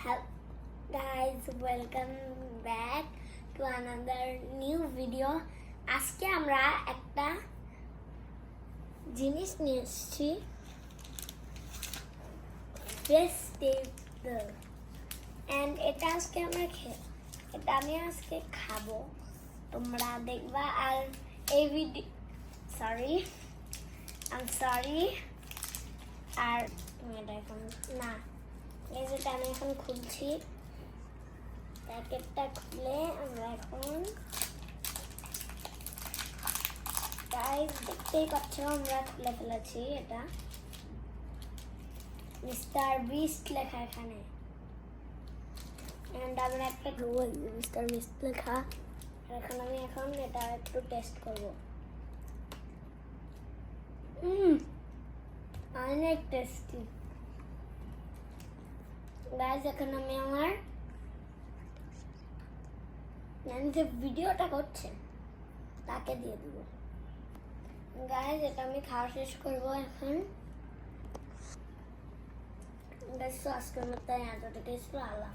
Hello guys, welcome back to another new video. আজকে আমরা একটা জিনিস নিয়ে এসেছি, ভেজিটেবল, এন্ড এটা আজকে আমি আজকে খাবো, তোমরা দেখবা। আর এই ভিডিও সরি আর তুমি এটা এখন না, এই যেটা আমি এখন খুলছি, প্যাকেটটা খুলে আমরা এখন গাইস দেখতেই পাচ্ছ আমরা খুলে ফেলেছি। এটা মিস্টার বিস্ট লেখা এখানে, এন্ড আমরা একটা মিস্টার বিস্ট লেখা। এখন আমি এটা একটু টেস্ট করব। অনেক টেস্টি গাইস। এখন আমি আমার যে ভিডিওটা করছে তাকে দিয়ে দিব গাইস। এটা আমি খাওয়া শেষ করব এখন গাইস। আজকের মতো এতটুকু, আল্লাহ।